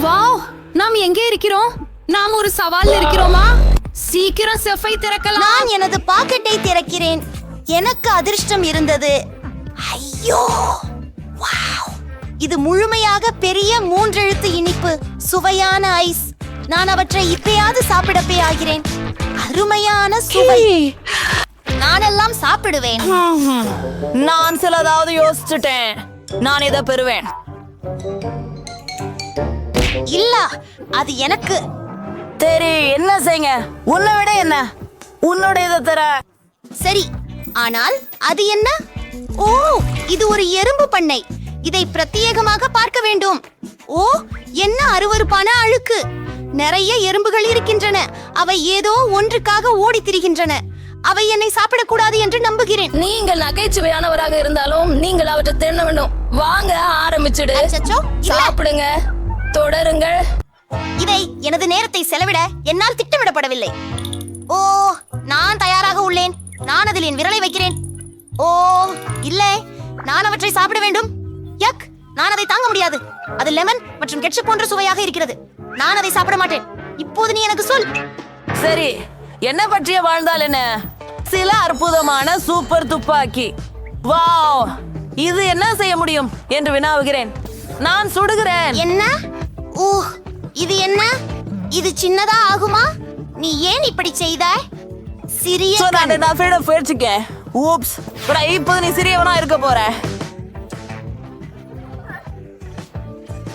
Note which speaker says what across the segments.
Speaker 1: Wow, நாம் எங்கே இருக்கிறோம்? நாம் ஒரு சவால் இருக்கிறோமா? சீக்கிரம் செஃப்பை திறக்கலாம்.
Speaker 2: நான் எனது பாக்கெட்டை திறக்கிறேன். எனக்கு அதிர்ஷ்டம் இருந்தது. ஐயோ, வாவ்! இது முழுமையாக பெரிய 3 எழுத்து இனிப்பு சுவையான ஐஸ். நான் அவற்றை இப்பயாவது சாப்பிடப்பே ஆகிறேன். அருமையான சுவை. நானெல்லாம் சாப்பிடுவேன்.
Speaker 3: நான் சிலதாவது யோசிச்சுட்டேன். நான் இதை பெறுவேன்.
Speaker 2: இல்ல, அது எனக்கு.
Speaker 3: சரி, என்ன செய்யுங்க. உன்னை விட என்ன உன்னுடைய தர.
Speaker 2: சரி, ஆனால் அது என்ன? ஓ, இது ஒரு எறும்பு பண்ணை. இதை பிரத்யேகமாக பார்க்க வேண்டும். ஓ, என்ன அருவருப்பான அழுக்கு. நிறைய எறும்புகள் இருக்கின்றன. அவை ஏதோ ஒன்றுக்காக ஓடி திரிகின்றன. அவை என்னை சாப்பிடக்கூடாது என்று நம்புகிறேன்.
Speaker 3: நீங்கள் நகைச்சுவையானவராக இருந்தாலும் நீங்கள் அவற்றை தின்ன வேண்டும். வாங்க, ஆரம்பிச்சுடு.
Speaker 2: அச்சச்சோ, இல்ல.
Speaker 3: சாப்பிடுங்க, தொடருங்கள்.
Speaker 2: இதை எனது நேரத்தை செலவிட என்னால் திட்டமிடப்படவில்லை. ஓ, நான் தயாராக உள்ளேன். நான் அதில் என் விரலை வைக்கிறேன். ஓ, இல்லை, நான் அவற்றை சாப்பிட வேண்டும். யக், நான் அதை தாங்க முடியாது. அது லெமன் மற்றும் கெட்சப் போன்ற சுவையாக இருக்கிறது. நான் அதை சாப்பிட மாட்டேன். இப்போது நீ எனக்கு சொல்.
Speaker 3: சரி, என்ன பற்றிய வாழ்ந்தால் என்ன? சில அற்புதமான சூப்பர் துப்பாக்கி. வாவ், இது என்ன செய்ய முடியும் என்று வினாவுகிறேன். நான் சுடுகிறேன்.
Speaker 2: என்ன? ஓ, இது என்ன? இது சின்னதா ஆகுமா? நீ ஏன் இப்படி செய்தாய்? சிறிய கண்.
Speaker 3: நான் ஃப்ரீட போயிடுச்சுக்கேன். ஊப்ஸ், இப்போது நீ சிறியவனா இருக்க போற.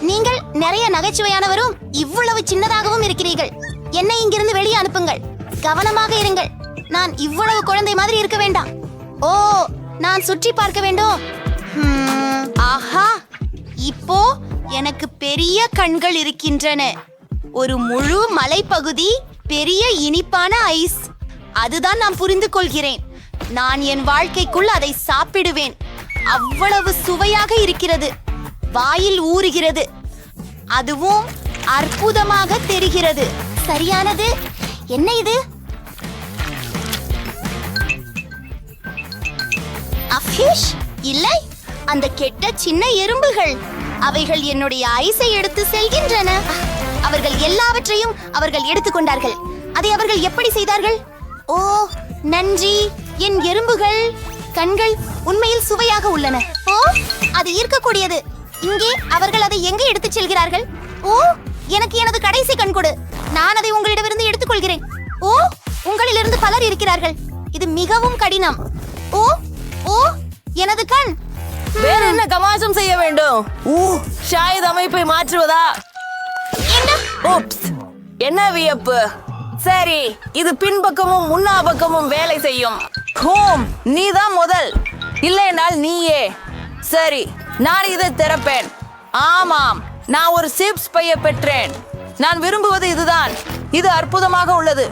Speaker 2: நீங்கள் நிறைய நகைச்சுவையானவரும் இவ்வளவு சின்னதாகவும் இருக்கிறீர்கள். என்னை இங்கிருந்து வெளியே அனுப்புங்கள். கவனமாக இருங்கள். நான் இவ்வளவு குழந்தை மாதிரி இருக்க வேண்டாம். ஓ, நான் சுற்றி பார்க்க வேண்டும். ஆஹா, இப்போ எனக்கு பெரிய கண்கள் இருக்கின்றன. ஒரு முழு மலைப்பகுதி, பெரிய இனிப்பான ஐஸ். அதுதான் நான் புரிந்து கொள்கிறேன். நான் என் வாழ்க்கைக்குள் அதை சாப்பிடுவேன். அவ்வளவு சுவையாக இருக்கிறது. வாயில் ஊறுகிறது. அதுவும் அற்புதமாக தெரிகிறது. சரியானது. என்ன இது? அஃபிஷ்? இல்லை, அந்த கெட்ட சின்ன எறும்புகள். அவைகள் என்னுடைய ஐஸை எடுத்து செல்கின்றன. அவர்கள் எல்லாவற்றையும் அவர்கள் எடுத்துக்கொண்டார்கள். அதை அவர்கள் எப்படி செய்தார்கள்? ஓ, நன்றி என் எறும்புகள். கண்கள் உண்மையில் சுவையாக உள்ளன. ஓ, அது ஈர்க்கக்கூடியது. இங்கே அவர்கள் அதை எங்கே எடுத்துச் செல்கிறார்கள்? ஓ, எனக்கு எனது கடைசி கண் கொடு. நான் அதை உங்களிடமிருந்து எடுத்துக்கொள்கிறேன். ஓ, உங்களிலிருந்து பலர் இருக்கிறார்கள். இது மிகவும் கடினம். ஓ ஓ, எனது கண்.
Speaker 3: வேற என்ன கமாசம் செய்ய வேண்டும்? ஷாயத் அமைப்பை மாற்றுவதா?
Speaker 2: என்ன?
Speaker 3: ஓப்ஸ், என்ன வியப்பு. சரி, இது பின்பக்கமும் முன்னா பக்கமும் வேலை செய்யும். ஹோம், நீதான் முதல். இல்லைனால் நீயே. சரி, நான் இதை திறப்பேன். ஆமாம், நான் ஒரு சிப்ஸ் பைய பெற்றேன். நான் விரும்புவது இதுதான். இது அற்புதமாக உள்ளது.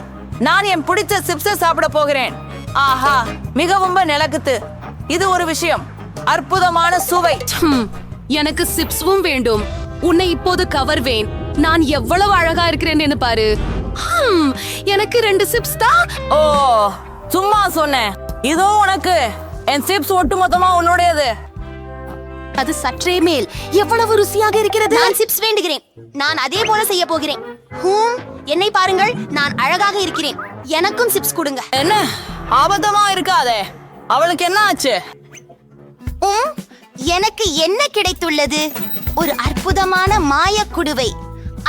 Speaker 3: நான் என் பிடிச்ச சிப்ஸை சாப்பிட போகிறேன். ஆஹா, மிகவும் நிலக்குத்து. இது ஒரு விஷயம். அற்புதமான சுவை.
Speaker 1: எனக்கு சிப்ஸும் வேண்டும். உன்னை இப்போது கவர்வேன். நான் எவ்வளவு அழகா இருக்கிறேன் என்று பாரு. எனக்கு 2 சிப்ஸ் தான்.
Speaker 3: ஓ, சும்மா சொன்னேன். இதோ உனக்கு. என் சிப்ஸ் ஒட்டுமொத்தமா உன்னுடையது.
Speaker 2: அது சற்றே மேல். எவ்வளவு ருசியாக இருக்கிறது. நான் சிப்ஸ் வேண்டுகிறேன். நான் அதே போல செய்ய போகிறேன். என்னை பாருங்கள், நான் அழகாக இருக்கிறேன். எனக்கும் சிப்ஸ் கொடுங்க.
Speaker 3: என்ன ஆபத்தமா இருக்காதே. அவளுக்கு என்ன ஆச்சு?
Speaker 2: எனக்கு என்ன கிடைத்துள்ளது? ஒரு அற்புதமான மாயக்குடுவை.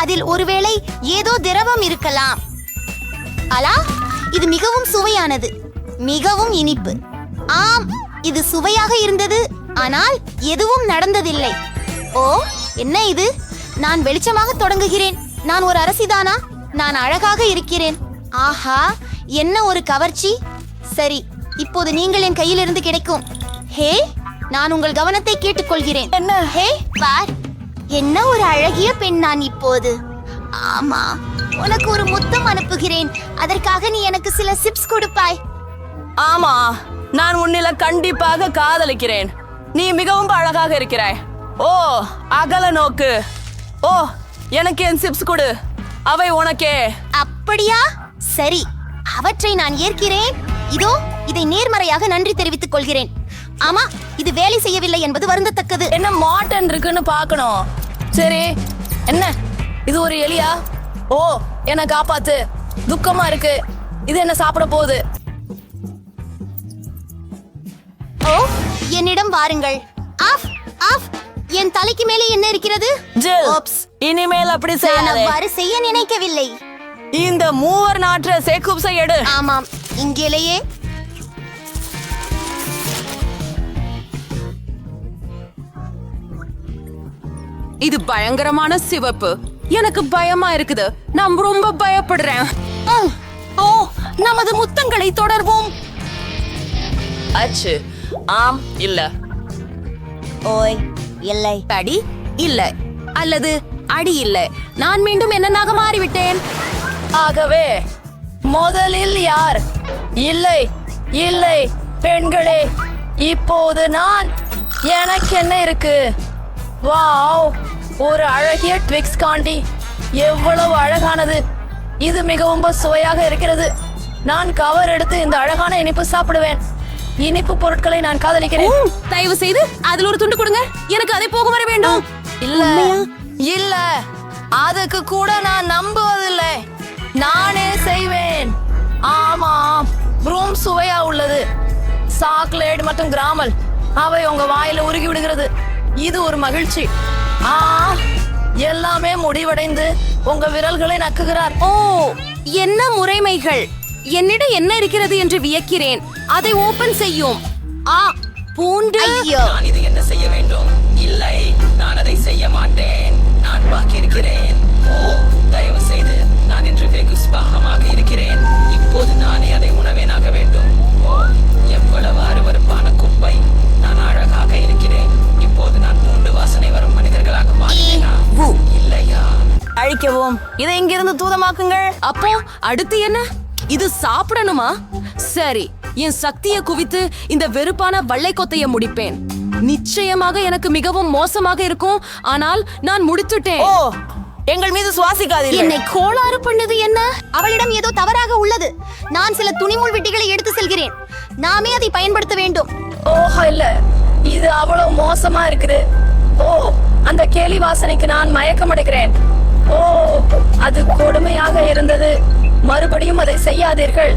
Speaker 2: அதில் ஒருவேளை ஏதோ திரவம் இருக்கலாம். அலா, இது மிகவும் சுவையானது. மிகவும் இனிப்பு. ஆம், இது சுவையாக இருந்தது. ஆனால் எதுவும் நடந்ததில்லை. ஓ, என்ன இது? நான் வெளிச்சமாக தொடங்குகிறேன். நான் ஒரு அரசிதானா? நான் அழகாக இருக்கிறேன். ஆஹா, என்ன ஒரு கவர்ச்சி. சரி, இப்போது நீங்கள் என் கையிலிருந்து கிடைக்கும். ஹே, நான் உங்கள் கவனத்தை கேட்டுக்கொள்கிறேன்.
Speaker 3: என்ன?
Speaker 2: ஹே, பார், என்ன ஒரு அழகிய பெண் நான் இப்போது. ஆமா, உனக்கு ஒரு முத்தம் அனுப்புகிறேன். அதற்காக நீ எனக்கு சில சிப்ஸ் கொடுப்பாய்.
Speaker 3: ஆமா, நான் உன்னில கண்டிப்பாக காதலிக்கிறேன். நீ மிகவும் அழகாக இருக்கிறாய். ஓ, அகல நோக்கு. ஓ, எனக்கு என் சிப்ஸ் கொடு. அவை உனக்கே.
Speaker 2: அப்படியா? சரி, அவற்றை நான் ஏற்கிறேன். இதோ, இதை நேர்மறையாக நன்றி தெரிவித்துக் கொள்கிறேன். ஆமா, இது வேலை செய்யவில்லை என்பது வருந்தத்தக்கது.
Speaker 3: என்ன மாட்டன் இருக்குன்னு பார்க்கணும். சரி, என்ன இது ஒரு எலியா? ஓ, என்ன காப்பாத்து. துக்கமா இருக்கு. இது என்ன சாப்பிட போகுது?
Speaker 2: ஓ, என்னிடம் வாருங்கள். ஆஃப் ஆஃப், என் தலைக்கு மேலே என்ன இருக்கிறது?
Speaker 3: ஜில்,
Speaker 2: ஓப்ஸ்,
Speaker 3: இனிமேல் அப்படி
Speaker 2: நான்
Speaker 3: செய்யாதே.
Speaker 2: அவ்வாறு செய்ய நினைக்கவில்லை.
Speaker 3: இந்த மூவர் நாற்ற சேக்குப்ஸை எடு.
Speaker 2: ஆமாம், இங்கேலேயே.
Speaker 1: இது பயங்கரமான சிவப்பு. எனக்கு பயமா இருக்குது. நான் ரொம்ப பயப்படுறேன்.
Speaker 3: ஓ, நமது முத்தங்களை தொடர்வோம். அச்சு, ஆம், இல்ல.
Speaker 2: ஓய், இல்லை.
Speaker 1: அடி இல்ல, அல்லது அடி இல்ல. நான் மீண்டும் என்னனாக மாறிவிட்டேன்.
Speaker 3: ஆகவே முதலில் யார்? இல்லை இல்லை பெண்களே, இப்போது நான். எனக்கு என்ன இருக்கு? வாவ், ஒரு அழகிய ட்விக்ஸ் காண்டி. எவ்வளவு அழகானது. இது மிகவும் சுவையாக இருக்கிறது. நான் கவர் எடுத்து இந்த அழகான இனிப்பு சாப்பிடுவேன். இனிப்பு பொருட்களை நான் காதலிக்கிறேன்.
Speaker 1: தயவு செய்து அதில் ஒரு துண்டு கொடுங்க. எனக்கு அதை போக வர வேண்டும்.
Speaker 3: இல்ல இல்ல, அதுக்கு கூட நான் நம்புவதில்லை. நானே செய்வேன். ஆமாம், ப்ரூம் சுவையா உள்ளது. சாக்லேட் மற்றும் கிராமல் அவை உங்க வாயில உருகி விடுகிறது. இது ஒரு மகிழ்ச்சி. எல்லாமே முடிவடைந்து உங்க விரல்களை நக்குகிறார்.
Speaker 1: ஓ, என்ன முறைமைகள்! என்னிடம் என்ன இருக்கிறது என்று வியக்கிறேன். அதை ஓபன் செய்யும். பூண்டு.
Speaker 2: ஐயோ,
Speaker 4: நான் இது என்ன செய்ய வேண்டும்? இல்லை, நான் அதை செய்ய மாட்டேன். நான் பாக்கி இருக்கிறேன். ஓ, தயவு செய்து, நான் இன்று வெகு ஸ்பாகமாக இருக்கிறேன். இப்போது நானே அதை உணவேனாக வேண்டும். ஓ, எவ்வளவு அருவருப்பான குப்பை. நான் அழகாக இருக்கிறேன். இப்போது நான் பூண்டு வாசனை வரும் மனிதர்களாக மாறினேனா? இல்லையா?
Speaker 3: அழிக்கவும். இதை இங்கிருந்து தூதமாக்குங்கள்.
Speaker 1: அப்போ அடுத்து என்ன? இது சாப்பிடணுமா? சரி, என் சக்தியை குவித்து இந்த வெறுப்பான வள்ளை கொத்தைய முடிப்பேன். நிச்சயமாக எனக்கு மிகவும் மோசமாக இருக்கும், ஆனால் நான் முடித்துட்டேன்.
Speaker 3: ஓ, எங்கள் மீது சுவாசிக்காதீர்கள்.
Speaker 2: என்னை கோளாறு பண்ணது என்ன? அவளிடம் ஏதோ தவறாக உள்ளது. நான் சில துணிமுள் வெட்டிகளை எடுத்து செல்கிறேன். நாமே அதை பயன்படுத்த வேண்டும்.
Speaker 3: ஓஹோ, இல்ல, இது அவ்வளவு மோசமா இருக்குது. ஓ, அந்த கேலி வாசனைக்கு நான் மயக்கமடைகிறேன். ஓ, அது கொடுமையாக இருந்தது. மறுபடியும் அதை செய்யாதீர்கள்.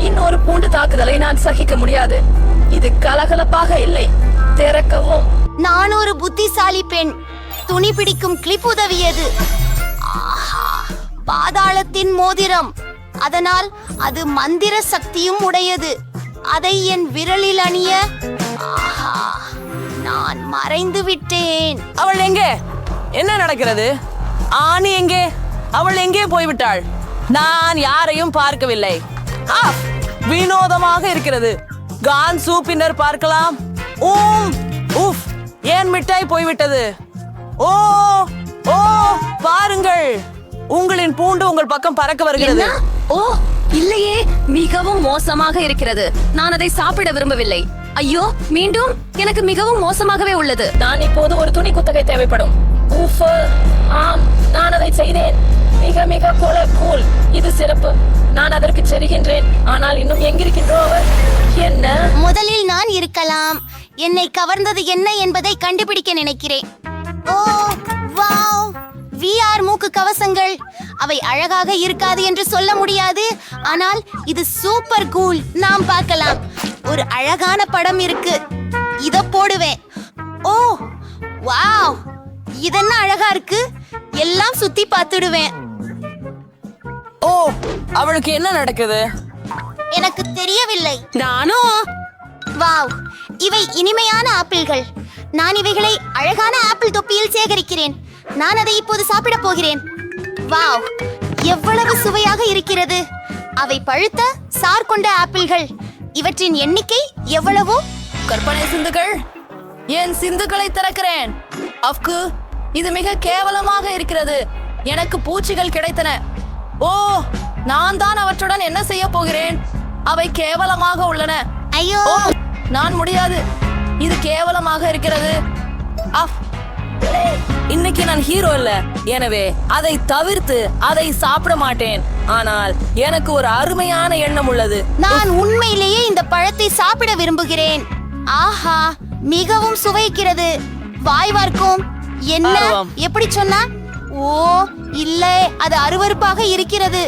Speaker 3: இன்னொரு பூண்டு தாக்குதலை நான் சகிக்க முடியாது. இது கலகலப்பாக இல்லை. திறக்கவும்.
Speaker 2: நான் ஒரு புத்திசாலி பெண். துணி பிடிக்கும் கிளிப் உதவியது. ஆஹா, பாதாளத்தின் மோதிரம். அதனால் அது மந்திர சக்தியும் உடையது. அதை என் விரலில் அணிய. ஆஹா, நான் மறைந்து விட்டேன்.
Speaker 3: அவள் எங்கே? என்ன நடக்கிறது? ஆணி எங்கே? அவள் எங்கே போய்விட்டாள்? நான் யாரையும் பார்க்கவில்லை. வினோதமாக இருக்கிறது. கான்சு பின்னர் பார்க்கலாம். உஃப், ஏன் மிட்டாய் போய்விட்டது? ஓ ஓ, பாருங்கள், உங்களின் பூண்டு உங்கள் பக்கம் பறக்க வருகிறது.
Speaker 1: ஓ, இல்லையே, மிகவும் மோசமாக இருக்கிறது. நான் அதை சாப்பிட விரும்பவில்லை. ஐயோ, மீண்டும் எனக்கு மிகவும் மோசமாகவே உள்ளது.
Speaker 3: நான் இப்போது ஒரு துணி குத்தகை தேவைப்படும். ஆம், நான் அதை செய்தேன். மிக மிக கூல். இது சிறப்பு. நான் அதற்கு செல்கின்றேன். ஆனால் இன்னும் எங்கிருக்கின்றோ அவர்? என்ன?
Speaker 2: முதலில் நான் இருக்கலாம். என்னை கவர்ந்தது என்ன என்பதை கண்டுபிடிக்க நினைக்கிறேன். ஓ, வாவ், VR மூக்கு கவசங்கள். அவை அழகாக இருக்காது என்று சொல்ல முடியாது, ஆனால் இது சூப்பர் கூல். நாம் பார்க்கலாம். ஒரு அழகான படம் இருக்கு. இத போடுவேன். ஓ, வாவ், இதென்ன அழகா இருக்கு. எல்லாம் சுத்தி பார்த்துடுவேன்.
Speaker 3: ஓ, அவளுக்கு என்ன நடக்குது?
Speaker 2: எனக்கு தெரியவில்லை.
Speaker 1: நானும்.
Speaker 2: வாவ், இவை இனிமையான ஆப்பிள்கள். நான் இவைகளை அழகான ஆப்பிள் தொப்பியில் சேகரிக்கிறேன். நான் அதை இப்போது சாப்பிட போகிறேன். வாவ், எவ்வளவு சுவையாக இருக்கிறது. அவை பழுத்த சார் கொண்ட ஆப்பிள்கள். இவற்றின் எண்ணிக்கை எவ்வளவோ?
Speaker 3: கற்பனை சிந்துகள். என் சிந்துகளை திறக்கிறேன். அஃப்கு, இது மிக கேவலமாக இருக்கிறது. எனக்கு பூச்சிகள் கிடைத்தன. ஓ, நான் தான் அவற்றுடன் என்ன செய்ய போகிறேன்? அவை கேவலமாக உள்ளன.
Speaker 2: ஐயோ,
Speaker 3: ஓ, நான் முடியாது. இது கேவலமாக இருக்கிறது. இன்னைக்கு நான் ஹீரோ இல்ல, எனவே அதை தவிர்த்து அதை சாப்பிட மாட்டேன். ஆனால் எனக்கு ஒரு அருமையான எண்ணம் உள்ளது.
Speaker 2: நான் உண்மையிலேயே இந்த பழத்தை சாப்பிட விரும்புகிறேன். ஆஹா, மிகவும் சுவைக்கிறது. வாய் வார்க்கும். என்ன?
Speaker 3: ஆர்வம்.
Speaker 2: எப்படி சொன்னா? ஓ, இல்ல. அது அருவருப்பாக இருக்கிறது.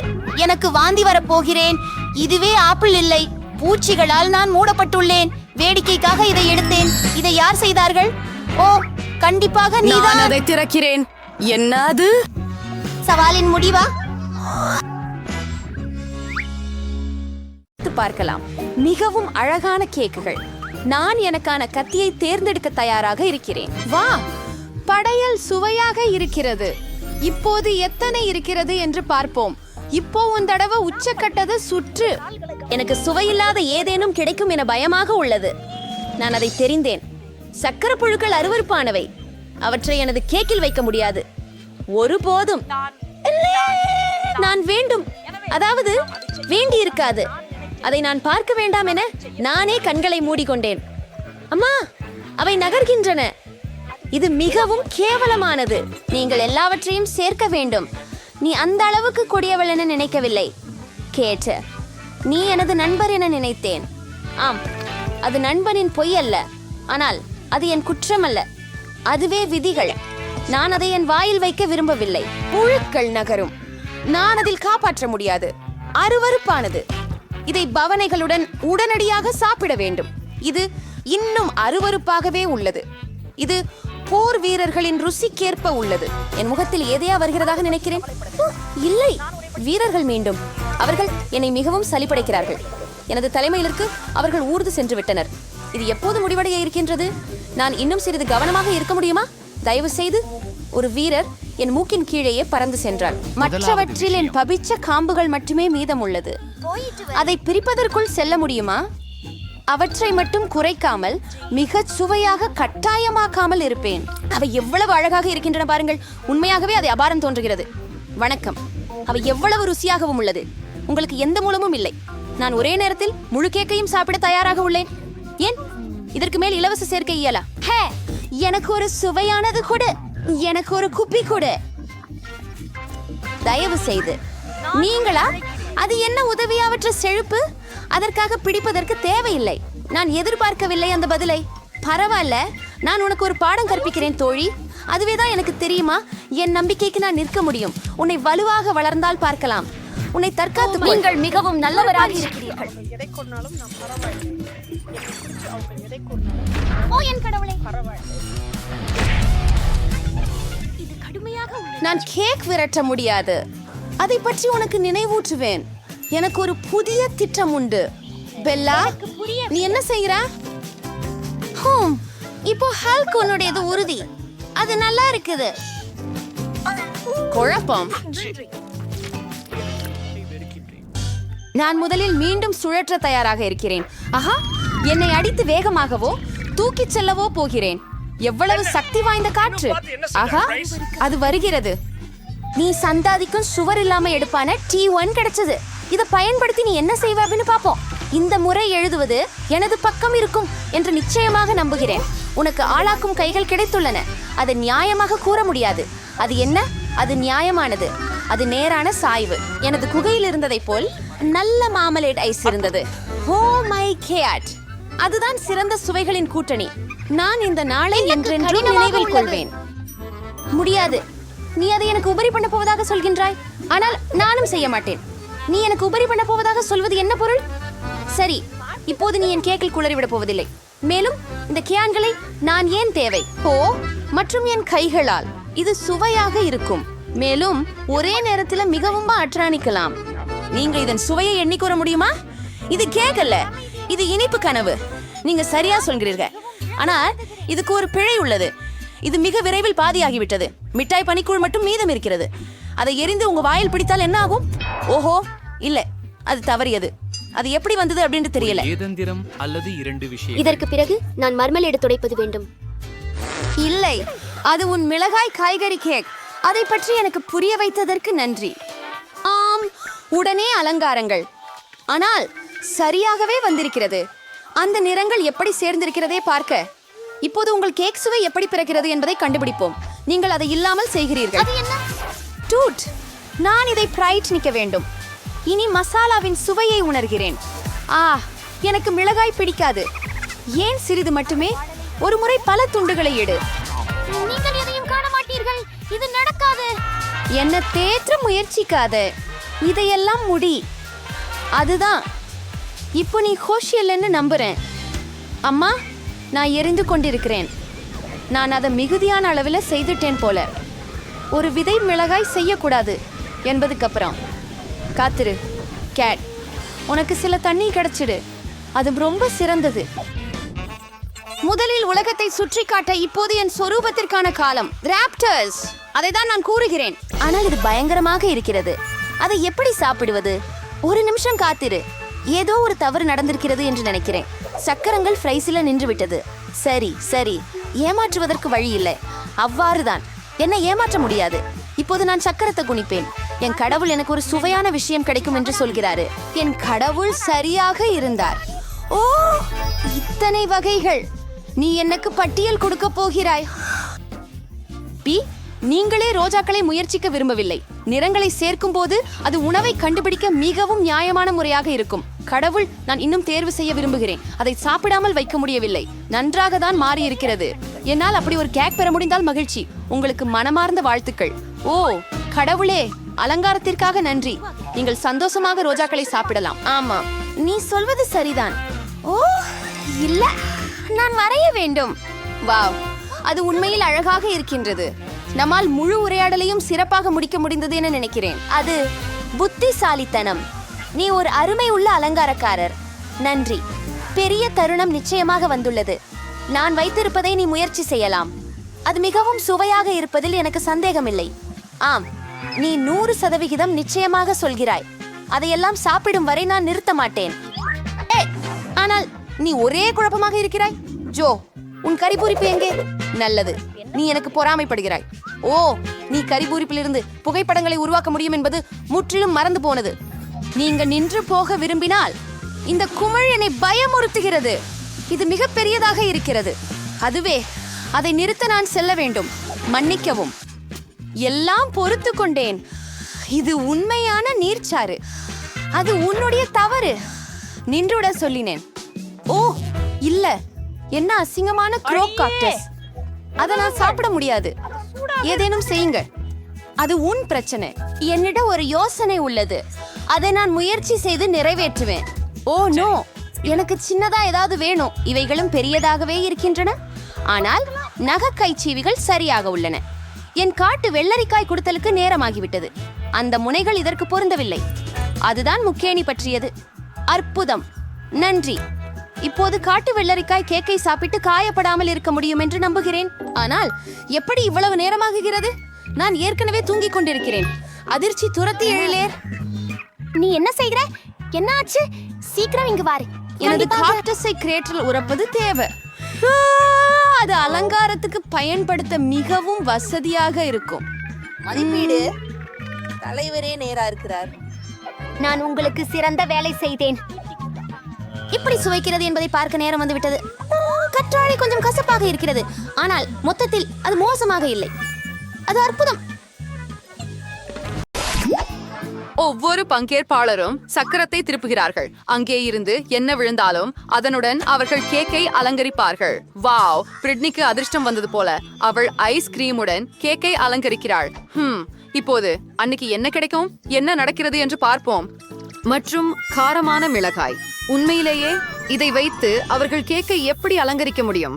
Speaker 2: எனக்கு வாந்தி வரப்போகிறேன். இதுவே ஆப்பிள் இல்லை. பூச்சிகளால் நான் மூடப்பட்டுள்ளேன். வேடிக்கைக்காக இதை எடுத்தேன். இதை யார் செய்தார்கள்? ஓ, கண்டிப்பாக
Speaker 1: நான்
Speaker 2: நீதான்.
Speaker 1: அதை திறக்கிறேன். என்னது?
Speaker 2: சவாலின் முடிவா?
Speaker 1: பார்க்கலாம். மிகவும் அழகான கேக்குகள். நான் எனக்கான கத்தியை தேர்ந்தெடுக்க தயாராக இருக்கிறேன். வா, படையல் சுவையாக இருக்கிறது. இப்போது எத்தனை இருக்கிறது என்று பார்ப்போம். இப்போ உன் தடவை உச்சக்கட்டது சுற்று. எனக்கு சுவையில்லாத ஏதேனும் கிடைக்கும் என பயமாக உள்ளது. நான் அதை தெரிந்தேன். சக்கர புழுக்கள் அருவருப்பானவை. அவற்றை எனது கேக்கில் வைக்க முடியாது ஒருபோதும். நான் வேண்டும், அதாவது வேண்டி இருக்காது. அதை நான் பார்க்க வேண்டாம் என நானே கண்களை மூடிக்கொண்டேன். அம்மா, அவை நகர்கின்றன. இது மிகவும் கேவலமானது. நீங்கள் எல்லாவற்றையும் சேர்க்க வேண்டும். நீ அந்த அளவுக்கு கொடியவள் என நினைக்கவில்லை. கேட்ட, நீ எனது நண்பர் என நினைத்தேன். ஆம், அது நண்பனின் பொய் அல்ல, ஆனால் அது என் குற்றம் அல்ல. அதுவே விதிகள். நான் அதை என் வாயில் வைக்க விரும்பவில்லை. புழுக்கள் நகரும். நான் அதில் காப்பாற்ற முடியாது. அருவருப்பானது. இதை பவனைகளுடன் உடனடியாக சாப்பிட வேண்டும். இது இன்னும் அருவருப்பாகவே உள்ளது. இது போர் வீரர்களின் ருசிக்கேற்ப உள்ளது. என் முகத்தில் ஏதையா வருகிறதாக நினைக்கிறேன். இல்லை, வீரர்கள் மீண்டும். அவர்கள் என்னை மிகவும் சலிப்படைக்கிறார்கள். எனது தலைமையிலிருக்கு அவர்கள் ஊர்ந்து சென்று விட்டனர். இது எப்போது முடிவடைய இருக்கின்றது? நான் இன்னும் சிறிது கவனமாக இருக்க முடியுமா? தயவு செய்து. ஒரு வீரர் என் மூக்கின் கீழேயே பறந்து சென்றார். மற்றவற்றில் என் பபிச்ச காம்புகள் மட்டுமே மீதம் உள்ளது. அதை பிரிப்பதற்குள் செல்ல முடியுமா? அவற்றை மட்டும் குறைக்காமல் மிக சுவையாக கட்டாயமாக்காமல் இருப்பேன். அவை எவ்வளவு அழகாக இருக்கின்றன பாருங்கள். உண்மையாகவே அதை அபாரம் தோன்றுகிறது. வணக்கம். அவை எவ்வளவு ருசியாகவும் உள்ளது. உங்களுக்கு எந்த மூலமும் இல்லை. நான் ஒரே நேரத்தில் முழு கேக்கையும் சாப்பிட தயாராக உள்ளேன். ஏன் இதற்கு மேல் இலவச சேர்க்கை இயலா? ஹே, எனக்கு ஒரு சுவையானது கொடு. எனக்கு ஒரு குப்பி கொடு, தயவு செய்து. நீங்களா? அது என்ன உதவியாவற்ற செழிப்பு? அதற்காக பிடிப்பதற்கு தேவையில்லை. நான் எதிர்பார்க்கவில்லை அந்த பதிலை. பரவாயில்ல, நான் உனக்கு ஒரு பாடம் கற்பிக்கிறேன் தோழி. அதுவேதான் எனக்கு தெரியுமா? என் நம்பிக்கைக்கு நான் நிற்க முடியும். உன்னை வலுவாக வளர்ந்தால் பார்க்கலாம். உன்னை தற்காத்து. நீங்கள் மிகவும் நல்லவராக இருக்கிறீர்கள்.
Speaker 2: ஓ என் கடவுளே,
Speaker 1: நான் கேக் விரட்ட முடியாது. அதை பற்றி உனக்கு நினைவூற்றுவேன். எனக்கு ஒரு புதிய திட்டம் உண்டு. பெல்லா, நீ என்ன செய்யற? இப்போ ஹல்க் உன்னுடையது உறுதி. அது நல்லா இருக்குது. குழப்பம். நான் முதலில் மீண்டும் சுழற்ற தயாராக இருக்கிறேன். ஆஹா, என்னை அடித்து வேகமாகவோ தூக்கிச் செல்லவோ போகிறேன். எவ்வளவு சக்தி வாய்ந்த காற்று! ஆஹா, அது வருகிறது. நீ சந்தாதிக்கும் சுவர் இல்லாம எடுப்பான T1 கிடைச்சது. இதை பயன்படுத்தி நீ என்ன செய்வ அப்படின்னு பாப்போம். இந்த முறை எழுதுவது எனது பக்கம் இருக்கும் என்று நிச்சயமாக நம்புகிறேன். உனக்கு ஆளாக்கும் கைகள் கிடைத்துள்ளன. அதை நியாயமாக கூற முடியாது. அது என்ன? அது நியாயமானது. அது நேரான சாய்வு. எனது குகையில் இருந்ததை போல் நல்ல மாமலேட் ஐஸ் இருந்தது. Oh my God! அதுதான் சிறந்த சுவைகளின் கூட்டணி. நான் இந்த நாளை என்றென்றும் நினைவில் கொள்வேன். முடியாது. நீ அதை எனக்கு உபரி பண்ண போவதாக சொல்கின்றாய். ஆனால் நானும் செய்ய மாட்டேன். நீ எனக்கு உபரி பண்ண போவதாக சொல்வது என்ன பொருள்? சரி, இப்போது நீ என் கேக்கில் குளறிவிடப் போவதில்லை. மேலும் இந்த கேன்களை நான் ஏன் தேவை? ஓ, மற்றும் என் கைகளால் இது சுவையாக இருக்கும். மேலும் ஒரே நேரத்தில் மிகவும் அற்றாணிக்கலாம். நீங்க இதன் சுவையை எண்ணி கூற முடியுமா? இது கேக் அல்ல, இது இனிப்பு கனவு. நீங்க சரியா சொல்கிறீர்கள். ஆனால் இதுக்கு ஒரு பிழை உள்ளது. இது மிக விரைவில் பாதியாகிவிட்டது. மிட்டாய் பனிக்கூழ் மட்டும் மீதம் இருக்கிறது. அதை எரிந்து உங்க வாயில் பிடித்தால் என்ன ஆகும்? ஓஹோ, இல்ல, அது தவறியது. அது எப்படி வந்தது அப்படின்னு தெரியல.
Speaker 5: ஏதந்திரம் அல்லது இரண்டு விஷயம்.
Speaker 6: இதற்கு பிறகு நான் மர்மலேடு துடைப்பது வேண்டும்.
Speaker 1: இல்லை, அது உன் மிளகாய் காய்கறி கேக். அதை பற்றி எனக்கு புரிய வைத்ததற்கு நன்றி. ஆம், உடனே அலங்காரங்கள். ஆனால் சரியாகவே வந்திருக்கிறது. அந்த நிறங்கள் எப்படி சேர்ந்திருக்கிறதே பார்க்க. இப்போது உங்கள் கேக் சுவை எப்படி பிறக்கிறது என்பதை கண்டுபிடிப்போம். நீங்கள் அதை இல்லாமல் செய்கிறீர்கள். டூட், நான் இதை பிரயத்னிக்க வேண்டும். இனி மசாலாவின் சுவையை உணர்கிறேன். எனக்கு மிளகாய் பிடிக்காது. ஏன் சிறிது மட்டுமே? ஒரு முறை பல துண்டுகளை எடு.
Speaker 2: நீங்கள் எதையும் காண மாட்டீர்கள். இது நடக்காது.
Speaker 1: என்ன தேற்ற முயற்சிக்காத. இதையெல்லாம் முடி. அதுதான். இப்போ நீ ஹோஷ் இல்லைன்னு நம்புறேன். அம்மா, நான் எரிந்து கொண்டிருக்கிறேன். நான் அதை மிகுதியான அளவில் செய்துட்டேன் போல. ஒரு விதை மிளகாய் செய்யக்கூடாது என்பதுக்கு அப்புறம் காத்திரு. கேட், உனக்கு சில தண்ணி கிடைச்சிடு. அது ரொம்ப சிறந்தது. முதலில் உலகத்தை சுற்றி காட்ட இப்போது என் சொரூபத்திற்கான காலம். ராப்டர்ஸ், அதை தான் நான் கூறுகிறேன். ஆனால் இது பயங்கரமாக இருக்கிறது. அதை எப்படி சாப்பிடுவது? ஒரு நிமிஷம் காத்திரு. ஏதோ ஒரு தவறு நடந்திருக்கிறது என்று நினைக்கிறேன். சக்கரங்கள் ஃப்ரைஸில் நின்று விட்டது. சரி சரி, ஏமாற்றுவதற்கு வழி இல்லை. அவ்வாறுதான், என்னை ஏமாற்ற முடியாது. இப்போது நான் சக்கரத்தை குனிப்பேன். என் கடவுள் எனக்கு ஒரு சுவையான விஷயம் கிடைக்கும் என்று சொல்கிறாரு. என் கடவுள் சரியாக இருந்தார். ஓ, இத்தனை வகைகள்! நீ எனக்கு பட்டியல் கொடுக்க போகிறாய். பி, நீங்களே ரோஜாக்களை முயற்சிக்க விரும்பவில்லை. நிறங்களை சேர்க்கும் போது அது உணவை கண்டுபிடிக்க மிகவும் நியாயமான முறையாக இருக்கும். கடவுள், நான் இன்னும் தேர்வு செய்ய விரும்புகிறேன். அதை சாப்பிடாமல் வைக்க முடியவில்லை. நன்றாக தான் மாறி இருக்கிறது. என்னால் அப்படி ஒரு கேக் பெற முடிந்தால் மகிழ்ச்சி. உங்களுக்கு மனமார்ந்த வாழ்த்துக்கள். ஓ கடவுளே, அலங்காரத்திற்காக நன்றி. நீங்கள் சந்தோஷமாக ரோஜாக்களை சாப்பிடலாம். ஆமா, நீ சொல்வது சரிதான். ஓ இல்ல, நான் வரைய வேண்டும். வாவ், அது உண்மையில் அழகாக இருக்கின்றது. நம்மால் முழு உரையாடலையும் சிறப்பாக முடிக்க முடிந்தது என நினைக்கிறேன். அது புத்திசாலித்தனம். நீ ஒரு அருமை உள்ள அலங்காரக்காரர். நன்றி. பெரிய தருணம் நிச்சயமாக வந்துள்ளது. நான் வைத்திருப்பதை நீ முயற்சி செய்யலாம். அது மிகவும் சுவையாக இருப்பதில் எனக்கு சந்தேகமில்லை. ஆம், நீ 100% நிச்சயமாக சொல்கிறாய். அதையெல்லாம் சாப்பிடும் வரை நான் நிறுத்த மாட்டேன். ஆனால் நீ ஒரே குழப்பமாக இருக்கிறாய். ஜோ, உன் கரிபூரிப்பு எங்கே? நல்லது, நீ எனக்கு பொறாமைப்படுகிறாய். ஓ, நீ கரிபூரிப்பிலிருந்து புகைப்படங்களை உருவாக்க முடியும் என்பது முற்றிலும் மறந்து போனது. நீங்க நின்று போக விரும்பினால் இந்த குமிழ் என்னை பயமுறுத்துகிறது. இது மிக பெரியதாக இருக்கிறது. அதுவே, அதை நிறுத்த நான் செல்ல வேண்டும். மன்னிக்கவும். எல்லாம் பொறுத்து கொண்டேன். இது உண்மையான நீர்ச்சாறு. அது உன்னுடைய தவறு. நின்றுட சொல்லினேன். ஓ இல்ல, என்ன அசிங்கமான க்ரோக் காக்டஸ். அதை நான் சாப்பிட முடியாது. ஏதேனும் செய்யுங்க. அது உன் பிரச்சனை. என்னிடம் ஒரு யோசனை உள்ளது. அதை நான் முயற்சி செய்து நிறைவேற்றுவேன். ஓ நோ, எனக்கு சின்னதா ஏதாவது வேணும். இவைகளும் பெரியதாகவே இருக்கின்றன. ஆனால் நகைக்கைச்சீவிகள் சரியாக உள்ளன. என் காட்டு வெள்ளரிக்காய் குடுத்தலுக்கு நேரமாகிவிட்டது. அந்த முனைகள் இதற்கு பொருந்தவில்லை. அதுதான் முக்கேணி பற்றியது. அற்புதம், நன்றி. இப்போது காட்டு வெள்ளரிக்காய் கேக்கை சாப்பிட்டு காயப்படாமல் இருக்க முடியும் என்று நம்புகிறேன். ஆனால் எப்படி இவ்வளவு நேரமாகுகிறது? நான் ஏற்கனவே தூங்கிக் கொண்டிருக்கிறேன். அதிர்ச்சி துரத்தி எழிலேர்.
Speaker 2: நீ என்ன செய்கிற? என்ன ஆச்சு? சீக்கிரம் இங்கு வாரு.
Speaker 1: எனது காக்டஸை கிரேட்டரில் உரப்பது தேவை. அது அலங்காரத்துக்கு பயன்படுத்த மிகவும் வசதியாக இருக்கும்.
Speaker 3: மதிப்பீடு தலைவரே நேரா இருக்கிறார்.
Speaker 2: நான் உங்களுக்கு சிறந்த வேலை செய்தேன். இப்படி சுவைக்கிறது என்பதை பார்க்க நேரம் வந்து விட்டது. கற்றாழை கொஞ்சம் கசப்பாக இருக்கிறது. ஆனால் மொத்தத்தில் அது மோசமாக இல்லை. அது அற்புதம்.
Speaker 1: ஒவ்வொரு பங்கேற்பாளரும் சக்கரத்தை திருப்புகிறார்கள். அங்கே இருந்து என்ன விழுந்தாலும் அதனுடன் அவர்கள் கேக்கை அலங்கரிப்பார்கள். வாவ், பிரிட்னிக்கு அதிர்ஷ்டம் வந்தது போல. அவள் ஐஸ்கிரீமுடன் கேக்கை அலங்கரிக்கிறாள். இப்போது அன்னைக்கு என்ன கிடைக்கும், என்ன நடக்கிறது என்று பார்ப்போம். மற்றும் காரமான மிளகாய். உண்மையிலேயே இதை வைத்து அவர்கள் கேக்கை எப்படி அலங்கரிக்க முடியும்?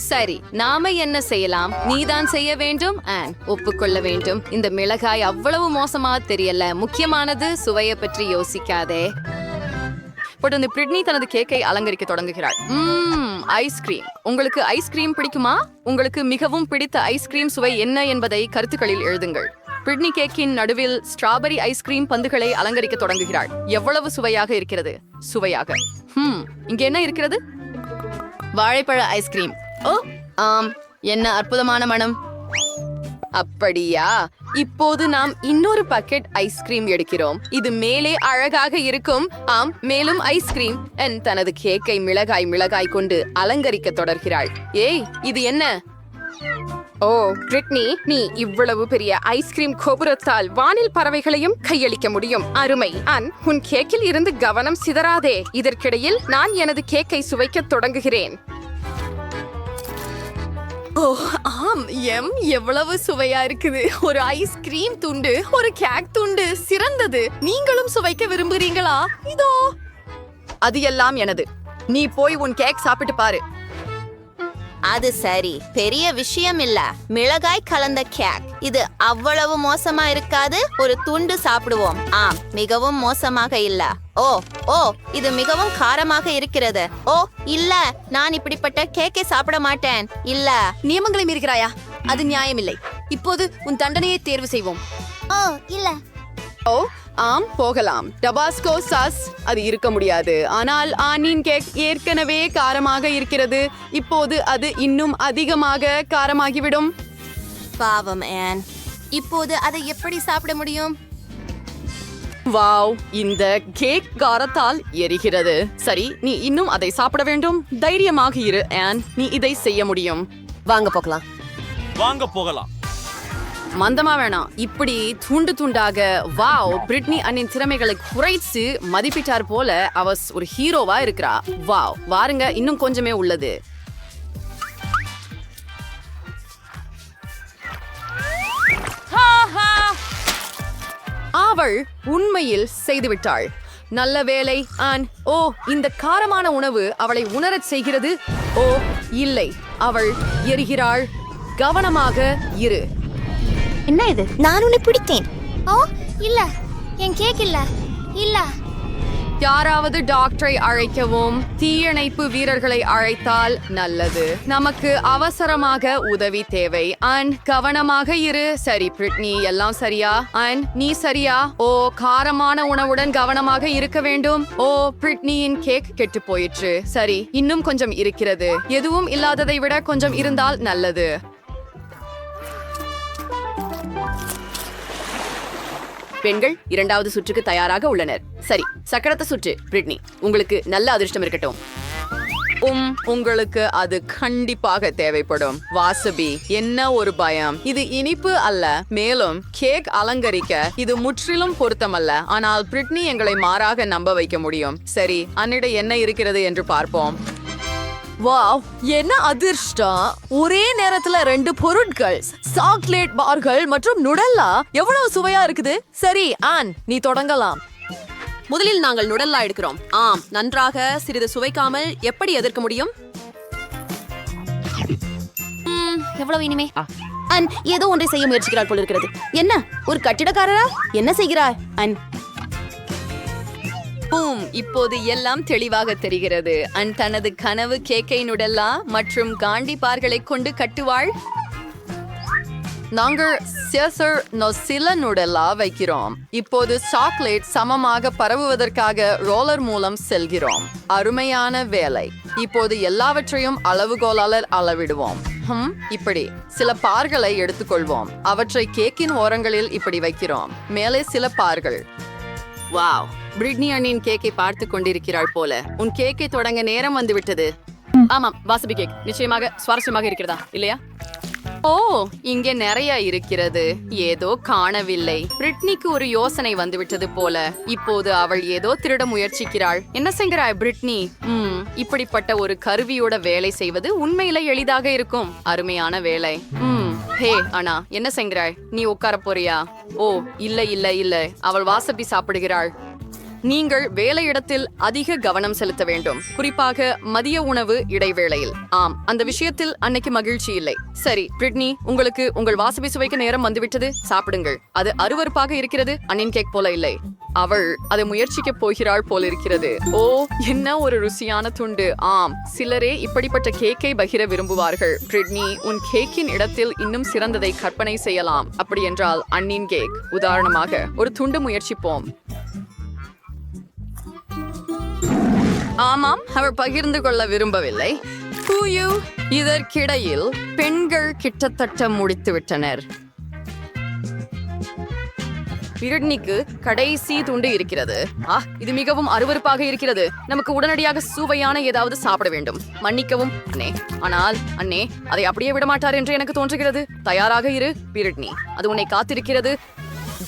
Speaker 1: சரி, நாம என்ன செய்யலாம்? நீதான் செய்ய வேண்டும். ஒப்புக்கொள்ள வேண்டும். இந்த மிளகாய் அவ்வளவு மோசமா தெரியல. முக்கியமானது சுவையை பற்றி யோசிக்காதே. இப்பொழுது பிரிட்னி தனது கேக்கை அலங்கரிக்க தொடங்குகிறாள். ஐஸ்கிரீம். உங்களுக்கு ஐஸ்கிரீம் பிடிக்குமா? உங்களுக்கு மிகவும் பிடித்த ஐஸ்கிரீம் சுவை என்ன என்பதை கருத்துக்களில் எழுதுங்கள். பிரிட்னி கேக்கின் நடுவில் ஸ்ட்ராபெரி ஐஸ்கிரீம் பந்துகளை அலங்கரிக்க தொடங்குகிறாள். எவ்வளவு சுவையாக இருக்கிறது! சுவையாக. இங்க என்ன இருக்கிறது? வாழைப்பழ ஐஸ்கிரீம். ஓ ஆம், என்ன அற்புதமான மனம். அப்படியா? இப்போது நாம் இன்னொரு பாக்கெட் ஐஸ்கிரீம் எடுக்கிறோம். இது மேலே அழகாக இருக்கும். ஆம், மேலும் ஐஸ்கிரீம். தனது கேக்கை மிளகாய் கொண்டு அலங்கரிக்க தொடர்கிறாள். ஏய், இது என்ன? ஓ பிரிட்னி, நீ இவ்வளவு பெரிய ஐஸ்கிரீம் கோபுரத்தால் வானில் பறவைகளையும் கையளிக்க முடியும். அருமை. உன் கேக்கில் இருந்து கவனம் சிதறாதே. இதற்கிடையில் நான் எனது கேக்கை சுவைக்க தொடங்குகிறேன். ஓ ஆம், எவ்வளவு சுவையா இருக்குது. ஒரு ஐஸ்கிரீம் துண்டு, ஒரு கேக் துண்டு, சிறந்தது. நீங்களும் சுவைக்க விரும்புறீங்களா? இதோ. அது எல்லாம் எனது. நீ போய் உன் கேக் சாப்பிட்டு பாரு.
Speaker 2: அது சரி, பெரிய விஷயம் இல்ல. மிளகாய் கலந்த கேக். இது அவ்வளவு மோசமா இருக்காது. ஒரு துண்டு சாப்பிடுவோம். ஆம், மிகவும் மோசமாக இல்ல. ஓ, இது மிகவும் காரமாக இருக்கிறது. ஓ இல்ல, நான் இப்படிப்பட்ட கேக்கை சாப்பிட மாட்டேன். இல்ல.
Speaker 1: நியமங்களை மீறுகிறாயா? அது நியாயமில்லை. இப்போது உன் தண்டனையை தேர்வு செய்வோம்.
Speaker 2: ஓ இல்ல.
Speaker 1: ஓ ஆம், போகலாம். டபாஸ்கோ சாஸ் அது இருக்க முடியாது. ஆனால் ஆனின் கேக் ஏற்கனவே காரமாக இருக்கிறது. இப்போது அது இன்னும் அதிகமாக காரமாகிவிடும்.
Speaker 2: பாவம் ஆன். இப்போது அதை எப்படி சாப்பிட முடியும்?
Speaker 1: வாவ், இந்த கேக் காரத்தால் எரிகிறது. சரி, நீ இன்னும் அதை சாப்பிட வேண்டும். தைரியமாக இரு ஆன், நீ இதை செய்ய முடியும். வாங்க போகலாம். மந்தமா வேணாம். இப்படி துண்டு துண்டாக. வாவ், பிரிட்னி அண்ணின் திறமைகளை குறைச்சு மதிப்பிட்டார் போல. அவ ஒரு ஹீரோவா இருக்கிறா. வாவ், வாருங்க, இன்னும் கொஞ்சமே உள்ளது. அவள் உண்மையில் செய்துவிட்டாள். நல்ல வேலை ஆன். ஓ, இந்த காரமான உணவு அவளை உணரச் செய்கிறது. ஓ இல்லை, அவள் எரிகிறாள். கவனமாக இரு.
Speaker 2: என்ன இது? நான் உன்னை பிடித்தேன். ஓ இல்ல, என் கேக் இல்ல. இல்ல.
Speaker 1: யாராவது டாக்டரை அழைக்கவும். தீயணைப்பு வீரர்களை அழைத்தால் நல்லது. நமக்கு அவசரமாக உதவி தேவை. அன், கவனமாக இரு. சரி பிரிட்னி, எல்லாம் சரியா? அன், நீ சரியா? ஓ, காரமான உணவுடன் கவனமாக இருக்க வேண்டும். ஓ, பிரிட்னியின் கேக் கெட்டு போயிற்று. சரி, இன்னும் கொஞ்சம் இருக்கிறது. எதுவும் இல்லாததை விட கொஞ்சம் இருந்தால் நல்லது. பெண்கள் இரண்டாவது சுற்றுக்கு தயாராக உள்ளனர். சரி, சக்கரத்தை சுற்று. பிரிட்னி, உங்களுக்கு நல்ல அதிர்ஷ்டம் இருக்கட்டும். உங்களுக்கு அது கண்டிப்பாக தேவைப்படும். வாசபி, என்ன ஒரு பயம். இது இனிப்பு அல்ல, மேலும் கேக் அலங்கரிக்க இது முற்றிலும் பொருத்தமல்ல. ஆனால் பிரிட்னி எங்களை மாறாக நம்ப வைக்க முடியும். சரி, அன்னிட என்ன இருக்கிறது என்று பார்ப்போம். வாவ், என்ன அதிர்ஷ்டம். ஒரே நேரத்துல 2 பொருட்கள், சாக்லேட் பார்கள் மற்றும் நுடல்லா. எவ்வளவு சுவையா இருக்குது. சரி ஆன், நீ தொடங்கலாம். முதலில் நாங்கள் நுடல்லா எடுக்கிறோம். ஆம், நன்றாக. சிறிது சுவைக்காமல் எப்படி எதிர்க்க முடியும்?
Speaker 2: எவ்வளவு இனிமே. அன் ஏதோ ஒன்றை செய்ய முயற்சிக்கிறாள் போல இருக்கிறது. என்ன, ஒரு கட்டிடக்காரரா? என்ன செய்கிறார் அன்? இப்போது எல்லாம் தெளிவாக தெரிகிறது. அன் தனது கனவு கேக்கை நுடல்லா மற்றும் காண்டி பார்களை கொண்டு கட்டுவாள். நாங்கள் சில நுடல்லா வைக்கிறோம். இப்போது சாக்லேட் சமமாக பரவுவதற்காக ரோலர் மூலம் செல்கிறோம். அருமையான வேலை. இப்போது எல்லாவற்றையும் அளவுகோலால் அளவிடுவோம். இப்படி சில பார்களை எடுத்துக்கொள்வோம். அவற்றை கேக்கின் ஓரங்களில் இப்படி வைக்கிறோம். மேலே சில பார்கள். வாவ், பிரிட்னி அண்ணின் கேக்கை பார்த்து கொண்டிருக்கிறாள் போல. உன் கேக்கை தொடங்க நேரம் வந்துவிட்டது. ஆமாம், வாசபி கேக் நிச்சயமாக சுவாரஸ்யமாக இருக்கிறதா இல்லையா? ஓ, இங்கே நிறைய இருக்கிறது. ஏதோ காணவில்லை. பிரிட்னிக்கு ஒரு யோசனை வந்துவிட்டது போல. இப்போது அவள் ஏதோ திருட முயற்சிக்கிறாள். என்ன செய்கிறாய் பிரிட்னி? இப்படிப்பட்ட ஒரு கருவியோட வேலை செய்வது உண்மையில எளிதாக இருக்கும். அருமையான வேலை. ஹே அண்ணா, என்ன செய்கிறாய்? நீ உட்கார போறியா? ஓ இல்ல இல்ல இல்ல, அவள் வாசப்பி சாப்பிடுகிறாள். நீங்கள் வேலையிடத்தில் அதிக கவனம் செலுத்த வேண்டும், குறிப்பாக மதிய உணவு இடைவேளையில். ஆம், அந்த விஷயத்தில் அன்னைக்கு மகிழ்ச்சி இல்லை. சரி பிரிட்னி, உங்களுக்கு உங்கள் வாசப்பி சுவைக்க நேரம் வந்துவிட்டது. சாப்பிடுங்கள். அது அருவருப்பாக இருக்கிறது. அண்ணின் கேக் போல இல்லை. அவள் அதை முயற்சிக்க போகிறாள் போல இருக்கிறது. ஓ, என்ன ஒரு ருசியான துண்டு. ஆம், சிலரே இப்படிப்பட்ட கேக்கை பகிர விரும்புவார்கள். பிரிட்னி, உன் கேக்கின் இடத்தில் இன்னும் சிறந்ததை கற்பனை செய்யலாம். அப்படி என்றால் அண்ணின் கேக். உதாரணமாக ஒரு துண்டு முயற்சிப்போம். ஆமாம், அவர் பகிர்ந்து கொள்ள விரும்பவில்லை. இதற்கிடையில் பெண்கள் கிட்டத்தட்ட முடித்து விட்டனர். பிரிட்னிக்கு கடைசி துண்டு இருக்கிறது. இது மிகவும் அருவருப்பாக இருக்கிறது. நமக்கு உடனடியாக சுவையான ஏதாவது சாப்பிட வேண்டும். மன்னிக்கவும் அண்ணே, ஆனால் அண்ணே அதை அப்படியே விட மாட்டார் என்று எனக்கு தோன்றுகிறது. தயாராக இரு பிரிட்னி, அது உன்னை காத்திருக்கிறது.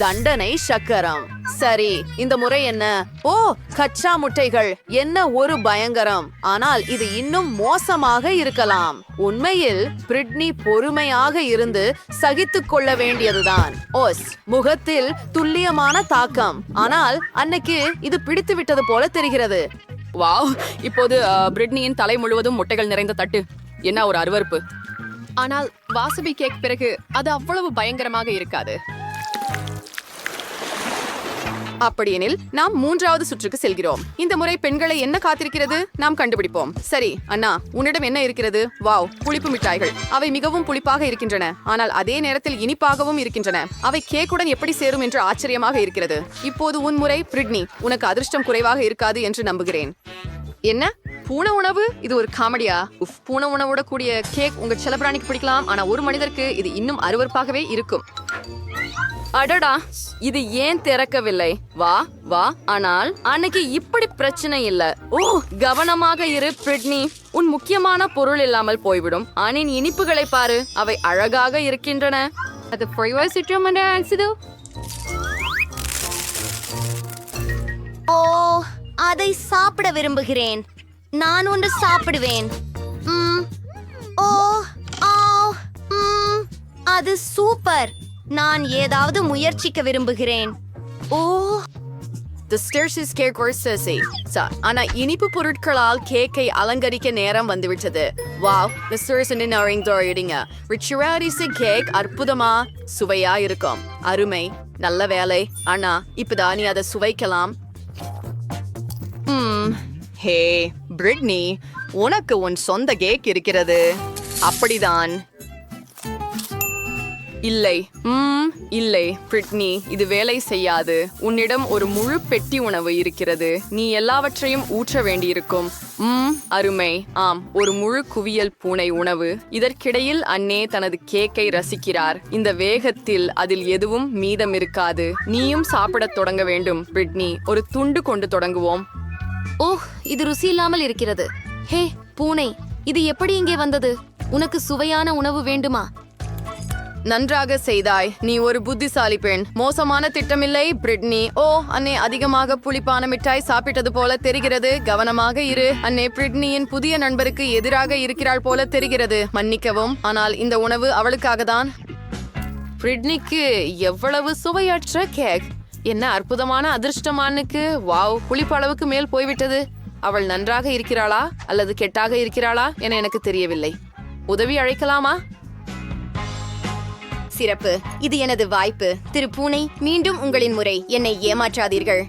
Speaker 2: தண்டனை சக்கரம்.
Speaker 3: சரி, இந்த முறை என்ன? ஓ, கச்சா முட்டைகள் என்ன ஒரு பயங்கரம். ஆனால் இது இன்னும் மோசமாக இருக்கலாம். உண்மையில் பிரிட்னி பொறுமையாக இருந்து சகித்துக் கொள்ள வேண்டியதுதான். ஓஸ், முகத்தில் துல்லியமான தாக்கம். ஆனால் அன்னைக்கு இது பிடித்து விட்டது போல தெரிகிறது.
Speaker 1: வாவ், இப்போது பிரிட்னியின் தலை முழுவதும் முட்டைகள் நிறைந்த தட்டு. என்ன ஒரு அருவருப்பு. ஆனால் வாசபி கேக் பிறகு அது அவ்வளவு பயங்கரமாக இருக்காது. அப்படியெனில் நாம் 3வது சுற்றுக்கு செல்கிறோம். இந்த முறை பெண்களை என்ன காத்திருக்கிறது நாம் கண்டுபிடிப்போம். சரி அண்ணா, உன்னிடம் என்ன இருக்கிறது? வாவ், புளிப்பு மிட்டாய்கள். அவை மிகவும் புளிப்பாக இருக்கின்றன, ஆனால் அதே நேரத்தில் இனிப்பாகவும் இருக்கின்றன. அவை கேக்குடன் எப்படி சேரும் என்று ஆச்சரியமாக இருக்கிறது. இப்போது உன் முறை பிரிட்னி. உனக்கு அதிர்ஷ்டம் குறைவாக இருக்காது என்று நம்புகிறேன். என்ன பூனை உணவு? இது ஒரு காமெடியா? பூனை உணவோட கூடிய கேக் உங்க செல்லப்பிராணிக்கு பிடிக்கலாம், ஆனா ஒரு மனிதருக்கு இது இன்னும் அருவருப்பாகவே இருக்கும். அடடா, இது ஏன் திறக்கவில்லை? வா வா. ஆனால் அன்னைக்கு இப்படி பிரச்சனை இல்ல. ஓ, கவனமாக இரு பிரிட்னி. உன் முக்கியமான பொருள் இல்லாமல் போய்விடும். ஆனின் இனிப்புகளை பாரு, அவை அழகாக இருக்கின்றன. அது
Speaker 2: ஓ, அதை சாப்பிட விரும்புகிறேன். நான் ஒன்று சாப்பிடுவேன். ஓ, ஆ, அது சூப்பர். நான் ஏதாவது முயற்சிக்க விரும்புகிறேன். ஓ,
Speaker 3: The stairs is cake or sissy. ஆனா இனிப்பு பொருட்களால் கேக்கை அலங்கரிக்க நேரம் வந்துவிட்டது. Wow, the stairs in the தோழிடுங்க. ரிச்சுராரிசி கேக் அற்புதமா சுவையா இருக்கும். அருமை, நல்ல வேலை. ஆனா இப்பதான் நீ அதை சுவைக்கலாம். ஹே பிரிட்னி, உனக்கு உன் சொந்த கேக் இருக்கிறது. அப்படிதான். இல்லை, இல்லை பிரிட்னி, இது வேலை செய்யாது. உன்னிடம் ஒரு முழு பெட்டி உணவு இருக்கிறது. நீ எல்லாவற்றையும் ஊற்ற வேண்டியிருக்கும். அருமை. ஆம், ஒரு முழு குவியல் பூனை உணவு. இதற்கிடையில் அன்னே தனது கேக்கை ரசிக்கிறார். இந்த வேகத்தில் அதில் எதுவும் மீதம் இருக்காது. நீயும் சாப்பிடத் தொடங்க வேண்டும் பிரிட்னி. ஒரு துண்டு கொண்டு தொடங்குவோம்.
Speaker 1: ஓஹ், இது ருசி இல்லாமல் இருக்கிறது. ஹே பூனை, இது எப்படி இங்கே வந்தது? உனக்கு சுவையான உணவு வேண்டுமா?
Speaker 3: நன்றாக செய்தாய். நீ ஒரு புத்திசாலி பெண். மோசமான திட்டமில்லை பிரிட்னி. ஓ அன்னே, அதிகமாக புளிப்பான மிட்டாய் சாப்பிட்டது போல தெரிகிறது. கவனமாக இரு. அன்னே பிரிட்னியின் புதிய நண்பருக்கு எதிராக இருக்கிறாள் போல தெரிகிறது. மன்னிக்கவும், ஆனால் இந்த உணவு அவளுக்காக தான். பிரிட்னிக்கு எவ்வளவு சுவையற்ற கேக். என்ன அற்புதமான அதிர்ஷ்டமானுக்கு. வாவ், புளிப்பு அளவுக்கு மேல் போய்விட்டது. அவள் நன்றாக இருக்கிறாளா அல்லது கெட்டாக இருக்கிறாளா என எனக்கு தெரியவில்லை. உதவி அழைக்கலாமா?
Speaker 2: சிறப்பு. இது எனது வாய்ப்பு. திரு பூனை, மீண்டும் உங்களின் முறை. என்னை ஏமாற்றாதீர்கள்.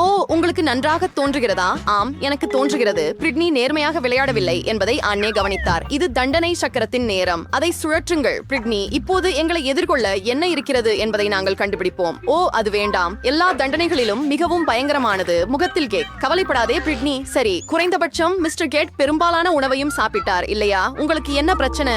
Speaker 3: ஓ, உங்களுக்கு நன்றாக தோன்றுகிறதா? ஆம், எனக்கு தோன்றுகிறது. பிரிட்னி நேர்மையாக விளையாடவில்லை என்பதை அன்னே கவனித்தார். இது தண்டனை சக்கரத்தின் நேரம். அதை சுழற்றுங்கள் பிரிட்னி. இப்போது எங்களை எதிர்கொள்ள என்ன இருக்கிறது என்பதை நாங்கள் கண்டுபிடிப்போம். ஓ, அது வேண்டாம். எல்லா தண்டனைகளிலும் மிகவும் பயங்கரமானது முகத்தில் கேக். கவலைப்படாதே பிரிட்னி. சரி, குறைந்தபட்சம் மிஸ்டர் கேட் பெரும்பாலான உணவையும் சாப்பிட்டார் இல்லையா? உங்களுக்கு என்ன பிரச்சனை?